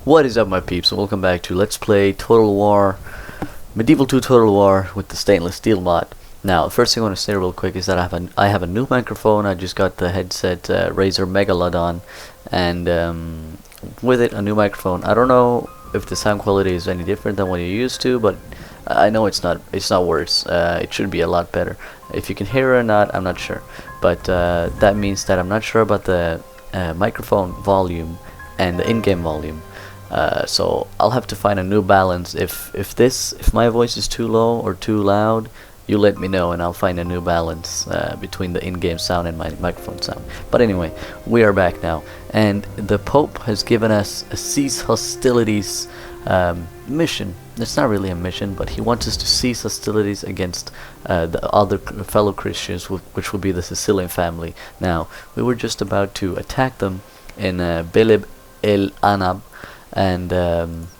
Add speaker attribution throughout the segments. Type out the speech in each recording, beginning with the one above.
Speaker 1: What is up, my peeps, and welcome back to Let's Play Total War, Medieval 2 Total War with the stainless steel mod. Now, the first thing I want to say real quick is that I have a new microphone. I just got the headset Razer Megalodon, and with it a new microphone. I don't know if the sound quality is any different than what you're used to, but I know it's not worse. It should be a lot better. If you can hear it or not, I'm not sure, but that means that I'm not sure about the microphone volume and the in-game volume. So I'll have to find a new balance. If my voice is too low or too loud, you let me know and I'll find a new balance between the in-game sound and my microphone sound. But anyway, we are back now, and the Pope has given us a cease hostilities mission. It's not really a mission, but he wants us to cease hostilities against the other fellow Christians, which will be the Sicilian family. Now, we were just about to attack them in Beleb el Anab, and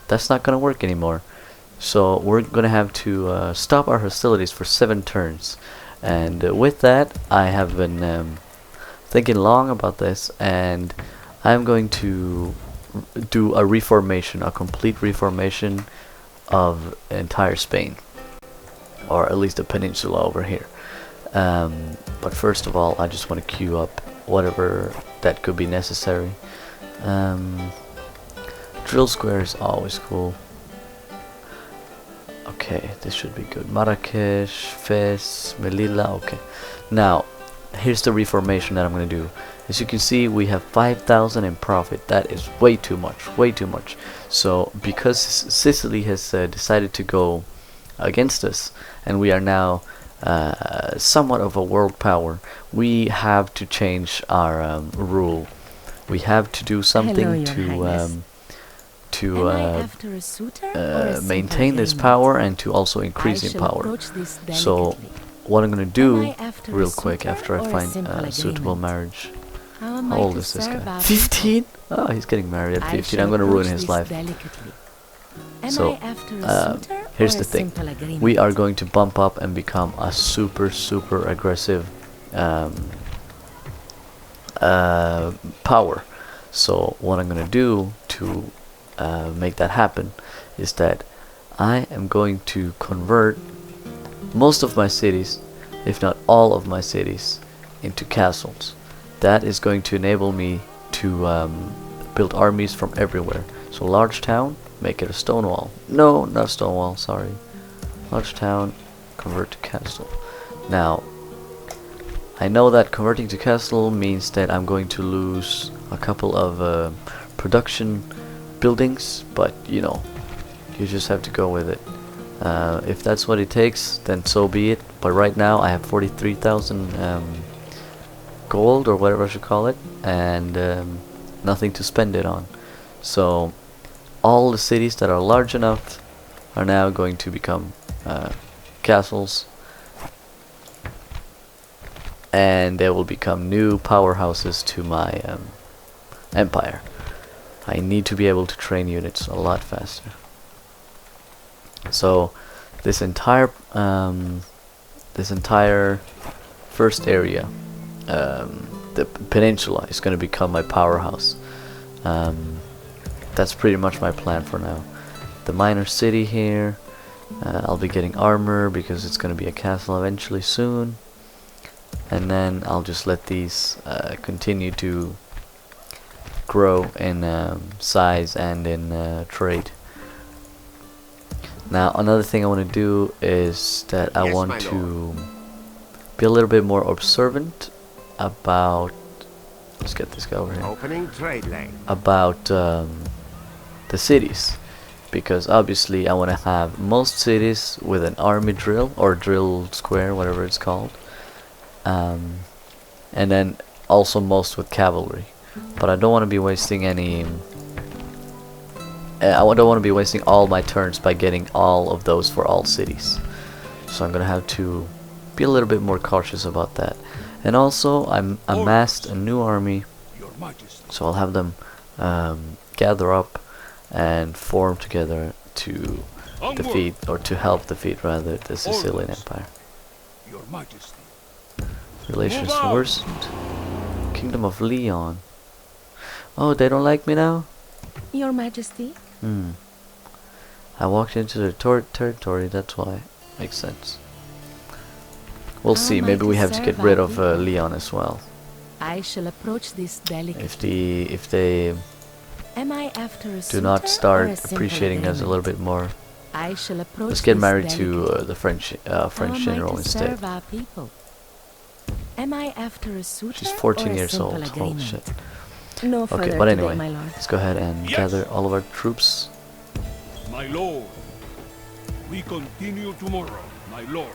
Speaker 1: that's not gonna work anymore. So we're gonna have to stop our hostilities for 7 turns, and with that I have been thinking long about this, and I'm going to do a reformation, a complete reformation of entire Spain, or at least a peninsula over here. But first of all, I just want to queue up whatever that could be necessary. Drill square is always cool. Okay, this should be good. Marrakesh, Fez, Melilla. Okay, now here's the reformation that I'm gonna do. As you can see, we have 5,000 in profit. That is way too much, way too much. So because Sicily has decided to go against us, and we are now somewhat of a world power, we have to change our rule. We have to do something to maintain this power and to also increase in power. So what I'm gonna do real quick after I find a suitable marriage. How old is this guy? 15? Oh, he's getting married at 15. I'm gonna ruin his life. So here's the thing. We are going to bump up and become a super aggressive power. So what I'm gonna do to make that happen is that I am going to convert most of my cities, if not all of my cities, into castles. That is going to enable me to build armies from everywhere. So large town, make it a stone wall. No, not stone wall, sorry. Large town, convert to castle. Now, I know that converting to castle means that I'm going to lose a couple of production buildings, but you know, you just have to go with it. If that's what it takes, then so be it. But right now I have 43,000 gold, or whatever I should call it, and nothing to spend it on. So all the cities that are large enough are now going to become castles, and they will become new powerhouses to my empire. I need to be able to train units a lot faster. So this entire first area, the peninsula, is going to become my powerhouse. That's pretty much my plan for now. The minor city here, I'll be getting armor because it's going to be a castle eventually soon, and then I'll just let these continue to grow in size and in trade. Now another thing I want to do is that I want to be a little bit more observant about, let's get this guy over here,
Speaker 2: opening trade lane,
Speaker 1: about the cities, because obviously I want to have most cities with an army drill or drill square, whatever it's called, and then also most with cavalry. But I don't want to be wasting any I don't want to be wasting all my turns by getting all of those for all cities. So I'm gonna have to be a little bit more cautious about that. And also I'm amassed a new army, so I'll have them gather up and form together to defeat, or to help defeat rather, the Sicilian Empire.
Speaker 2: Your Majesty.
Speaker 1: Relations worsened. Kingdom of Leon. Oh, they don't like me now?
Speaker 3: Your Majesty?
Speaker 1: I walked into the territory, that's why. Makes sense. We'll see, maybe we have to get rid of Leon as well.
Speaker 3: I shall approach this delicate.
Speaker 1: If they
Speaker 3: Am I after a
Speaker 1: do not
Speaker 3: suitor or a
Speaker 1: start
Speaker 3: simple
Speaker 1: appreciating us a little bit more,
Speaker 3: I shall approach
Speaker 1: let's get
Speaker 3: this
Speaker 1: married to
Speaker 3: delicate.
Speaker 1: the French
Speaker 3: How
Speaker 1: general
Speaker 3: am I to
Speaker 1: instead.
Speaker 3: serve our people? Am I after a suitor
Speaker 1: She's 14
Speaker 3: or a
Speaker 1: years
Speaker 3: simple
Speaker 1: old. Holy
Speaker 3: agreement?
Speaker 1: shit.
Speaker 3: No
Speaker 1: Okay,
Speaker 3: further
Speaker 1: but
Speaker 3: today,
Speaker 1: anyway,
Speaker 3: my lord.
Speaker 1: let's go ahead and gather all of our troops.
Speaker 2: My lord, we continue tomorrow, my lord.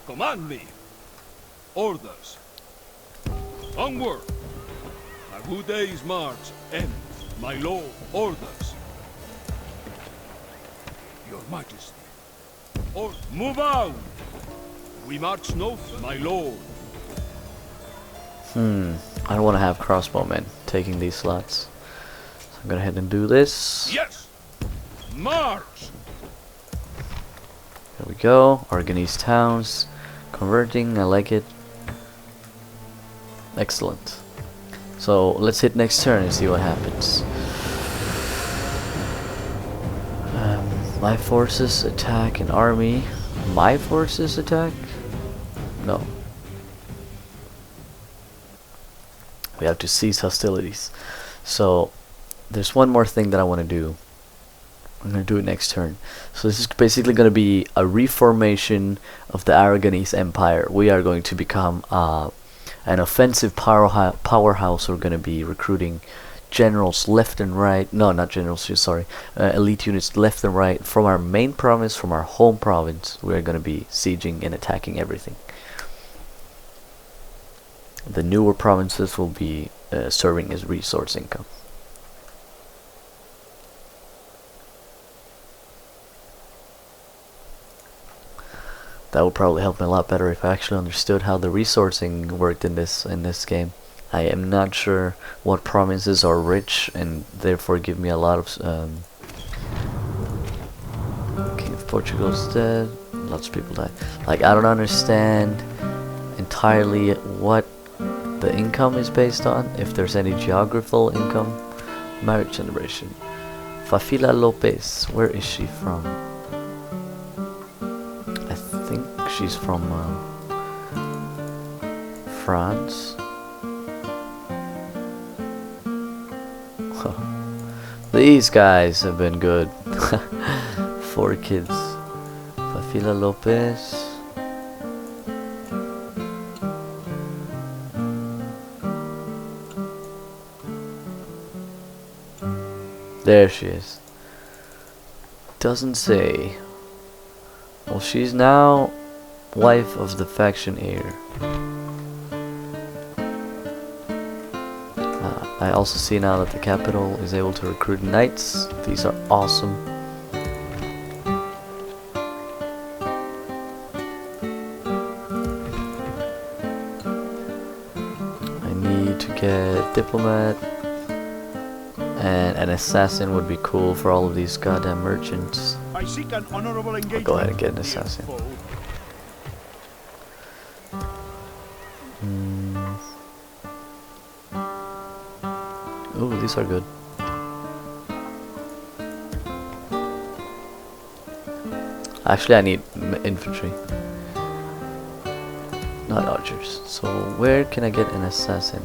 Speaker 2: Command me. Orders. Onward. A good day's march ends, my lord. Orders. Your Majesty. Or move out. We march no, my lord.
Speaker 1: I don't want to have crossbowmen taking these slots. So I'm gonna head and do this.
Speaker 2: Yes. March.
Speaker 1: There we go. Organize towns. Converting, I like it. Excellent. So let's hit next turn and see what happens. My forces attack an army. My forces attack? No. We have to cease hostilities. So there's one more thing that I want to do. I'm going to do it next turn. So this is basically going to be a reformation of the Aragonese Empire. We are going to become an offensive powerhouse. We're going to be recruiting generals left and right. No, not generals, sorry. Elite units left and right from our main province, from our home province. We're going to be sieging and attacking everything. The newer provinces will be serving as resource income. That would probably help me a lot better if I actually understood how the resourcing worked in this game. I am not sure what provinces are rich and therefore give me a lot of King of Portugal is dead. Lots of people died. Like, I don't understand entirely what the income is based on, if there's any geographical income. Marriage celebration. Fafila Lopez, where is she from? I think she's from France. These guys have been good. 4 kids. Fafila Lopez. There she is. Doesn't say. Well, she's now wife of the faction heir. I also see now that the capital is able to recruit knights. These are awesome. I need to get diplomat. And an assassin would be cool for all of these goddamn merchants.
Speaker 2: I seek an honorable engagement.
Speaker 1: I'll go ahead and get an assassin. Ooh, these are good. Actually, I need infantry, not archers. So where can I get an assassin?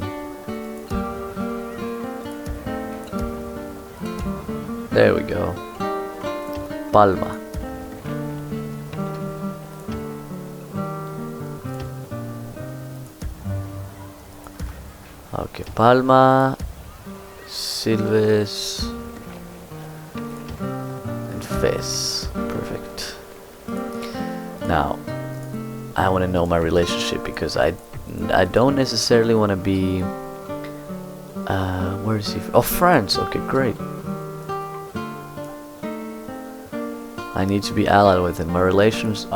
Speaker 1: There we go. Palma. Okay, Palma, Silves, and Fez. Perfect. Now, I want to know my relationship because I don't necessarily want to be. Where is he? Oh, France. Okay, great. I need to be allied with him. Our relations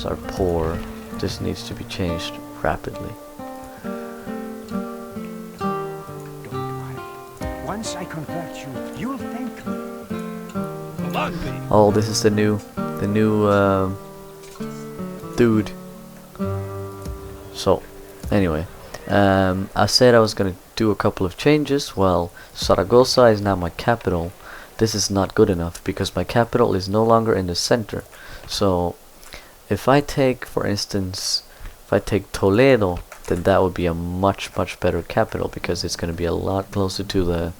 Speaker 1: are poor. This needs to be changed rapidly.
Speaker 2: Don't worry. Once I convert you, you'll thank me. Command me.
Speaker 1: Oh, this is the new dude. So, anyway, I said I was gonna do a couple of changes. Well, Saragossa is now my capital. This is not good enough because my capital is no longer in the center. So if I take, for instance, if I take Toledo, then that would be a much better capital because it's going to be a lot closer to the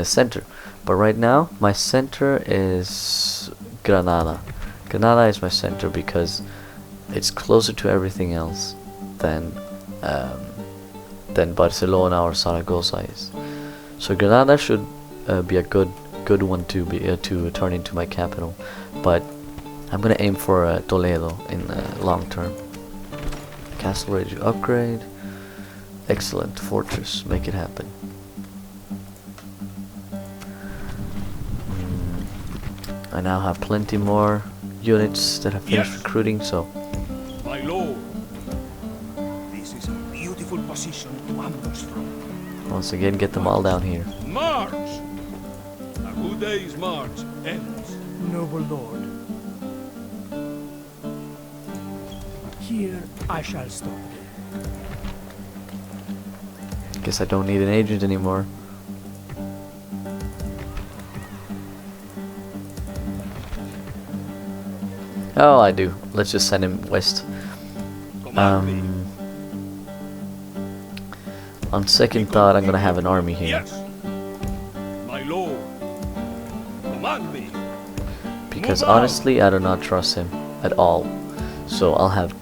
Speaker 1: center. But right now my center is Granada. Granada is my center because it's closer to everything else than Barcelona or Zaragoza is. So Granada should be a good one to be to turn into my capital, but I'm gonna aim for Toledo in the long term. Castle ready to upgrade. Excellent. Fortress, make it happen. I now have plenty more units that have finished recruiting, so
Speaker 2: My lord. This is a beautiful position to ambush from.
Speaker 1: once again get them all down here.
Speaker 2: March! A good day's march ends.
Speaker 4: Noble lord. Here I shall stop.
Speaker 1: Guess I don't need an agent anymore. Oh, I do. Let's just send him west.
Speaker 2: Command me.
Speaker 1: On second thought, I'm gonna have an army here
Speaker 2: Yes. My lord. Command me.
Speaker 1: because
Speaker 2: Move out.
Speaker 1: honestly, I do not trust him at all. So I'll have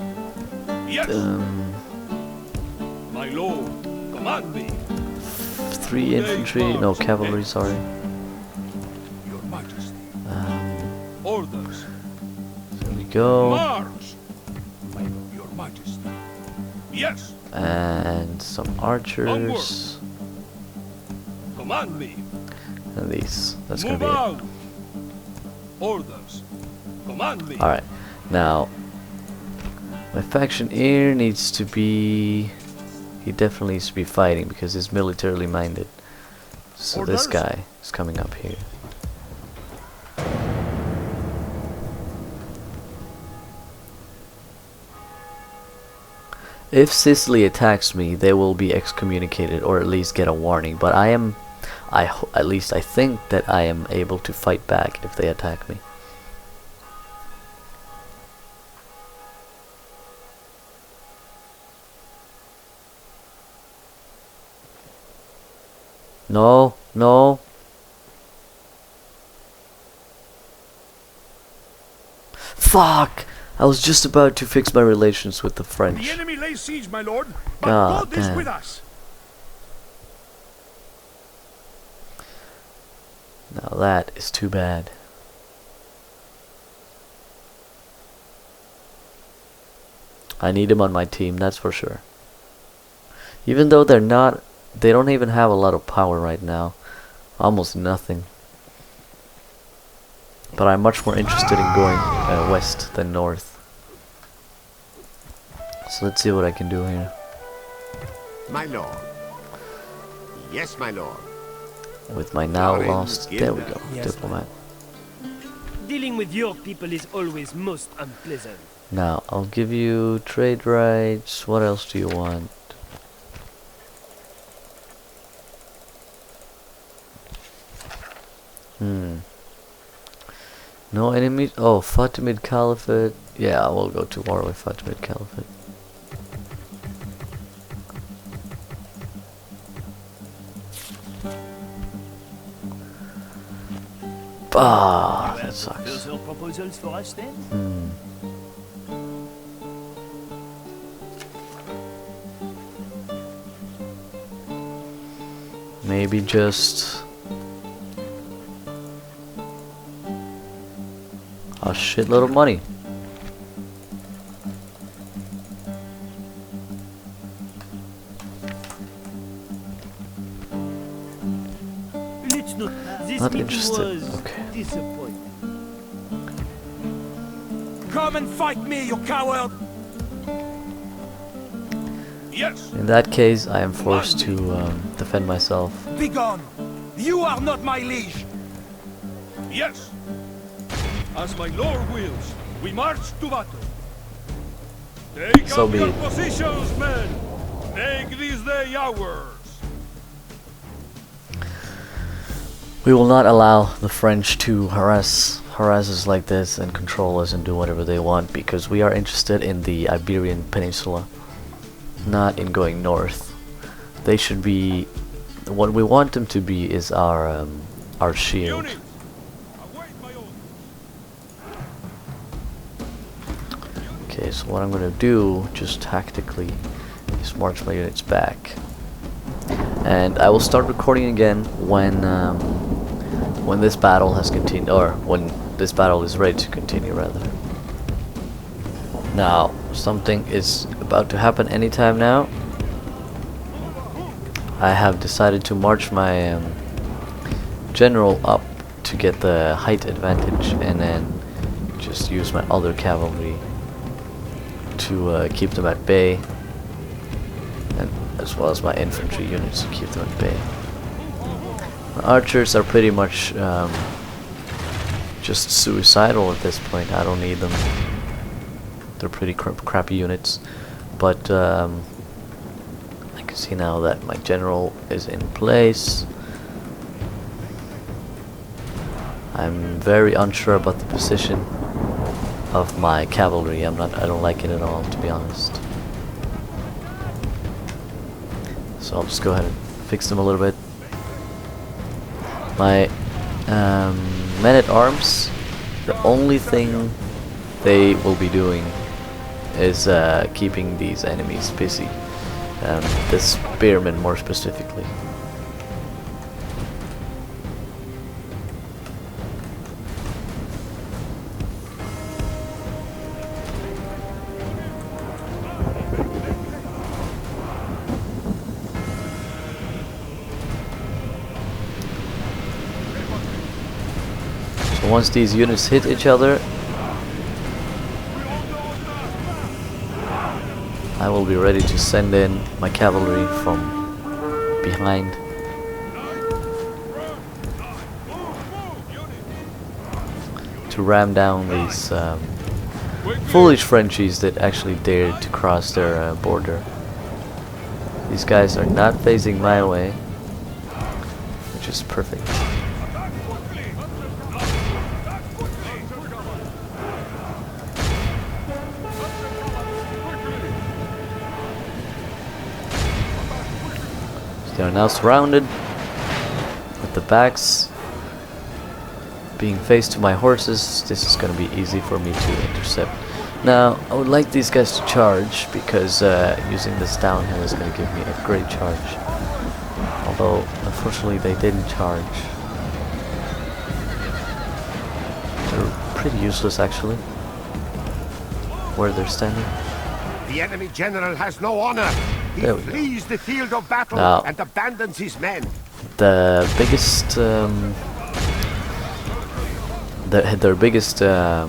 Speaker 2: Yes. My lord. Command me.
Speaker 1: 3 infantry, no cavalry. Sorry.
Speaker 2: Your majesty. Orders.
Speaker 1: There we go.
Speaker 2: March. Your majesty. Yes.
Speaker 1: And some archers.
Speaker 2: Command me.
Speaker 1: And these. That's gonna
Speaker 2: Move
Speaker 1: be it.
Speaker 2: out. Orders. Command me.
Speaker 1: Alright, now my faction here needs to be, he definitely needs to be fighting because he's militarily minded. So this
Speaker 2: Orders?
Speaker 1: guy is coming up here. If Sicily attacks me, they will be excommunicated or at least get a warning, but at least I think that I am able to fight back if they attack me. No, no. Fuck! I was just about to fix my relations with the
Speaker 2: The
Speaker 1: French.
Speaker 2: enemy lays siege, my lord, but
Speaker 1: God
Speaker 2: God is
Speaker 1: damn.
Speaker 2: with us.
Speaker 1: Now that is too bad. I need him on my team, that's for sure. Even though they don't even have a lot of power right now. Almost nothing. But I'm much more interested in going west than north. So let's see what I can do here.
Speaker 5: My lord. Yes, my lord.
Speaker 1: With my now
Speaker 5: Darling,
Speaker 1: lost,
Speaker 5: give
Speaker 1: there we
Speaker 5: them.
Speaker 1: go,
Speaker 4: Yes,
Speaker 1: diplomat.
Speaker 6: Dealing with your people is always most unpleasant.
Speaker 1: Now, I'll give you trade rights. What else do you want? No enemies? Oh, Fatimid Caliphate. Yeah, I will go to war with Fatimid Caliphate. Ah, that sucks.
Speaker 6: Further proposals for us then?
Speaker 1: Maybe just a shitload of money.
Speaker 6: Let's not. This
Speaker 1: Not
Speaker 6: meeting
Speaker 1: interested.
Speaker 6: was
Speaker 1: Okay.
Speaker 6: disappointing.
Speaker 4: Come and fight me, you coward!
Speaker 2: Yes.
Speaker 1: In that case, I am forced to defend myself.
Speaker 4: Begone! You are not my liege!
Speaker 2: Yes. As my lord wills, we march to battle. Take
Speaker 1: So
Speaker 2: up
Speaker 1: be
Speaker 2: your
Speaker 1: it.
Speaker 2: positions, men. Make this day ours.
Speaker 1: We will not allow the French to harass us like this and control us and do whatever they want, because we are interested in the Iberian Peninsula, not in going north. They should be, what we want them to be is our shield. Okay, so what I'm gonna do, just tactically, is march my units back, and I will start recording again when this battle has continued, or when this battle is ready to continue, rather. Now, something is about to happen anytime now. I have decided to march my general up to get the height advantage, and then just use my other cavalry to keep them at bay, and as well as my infantry units to keep them at bay. My archers are pretty much just suicidal at this point. I don't need them. They're pretty crappy units, but I can see now that my general is in place. I'm very unsure about the position of my cavalry. I don't like it at all, to be honest. So I'll just go ahead and fix them a little bit. My men-at-arms, the only thing they will be doing is keeping these enemies busy. The spearmen more specifically. Once these units hit each other, I will be ready to send in my cavalry from behind. To ram down these foolish Frenchies that actually dared to cross their border. These guys are not facing my way, which is perfect. They are now surrounded, with the backs being faced to my horses. This is going to be easy for me to intercept. Now, I would like these guys to charge, because using this downhill is going to give me a great charge. Although, unfortunately, they didn't charge. They're pretty useless, actually, where they're standing.
Speaker 5: The enemy general has no honor. He flees the field of battle and abandons his men.
Speaker 1: The biggest, their biggest, not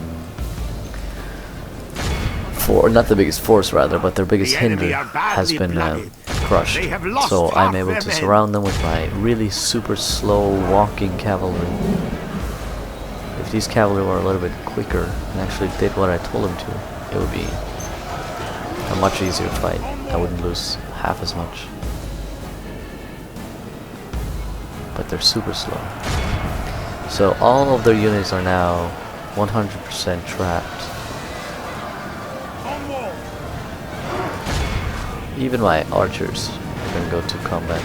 Speaker 1: the biggest force rather, but their biggest hinder has been crushed. So I'm able to surround them with my really super slow walking cavalry. If these cavalry were a little bit quicker and actually did what I told them to, it would be a much easier fight. I wouldn't lose half as much. But they're super slow. So all of their units are now 100% trapped. Even my archers are going to go to combat.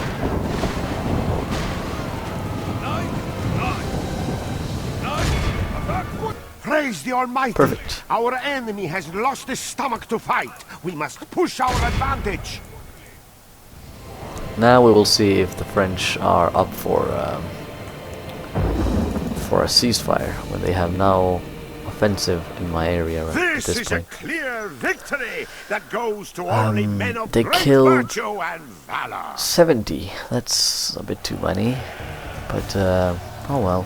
Speaker 5: Praise the Almighty.
Speaker 1: Perfect.
Speaker 5: Our enemy has lost his stomach to fight. We must push our advantage.
Speaker 1: Now we will see if the French are up for a ceasefire when they have no offensive in my area right at this point.
Speaker 5: A clear victory that goes to only men of
Speaker 1: they
Speaker 5: great
Speaker 1: killed
Speaker 5: virtue and valor.
Speaker 1: 70. That's a bit too many, but oh well.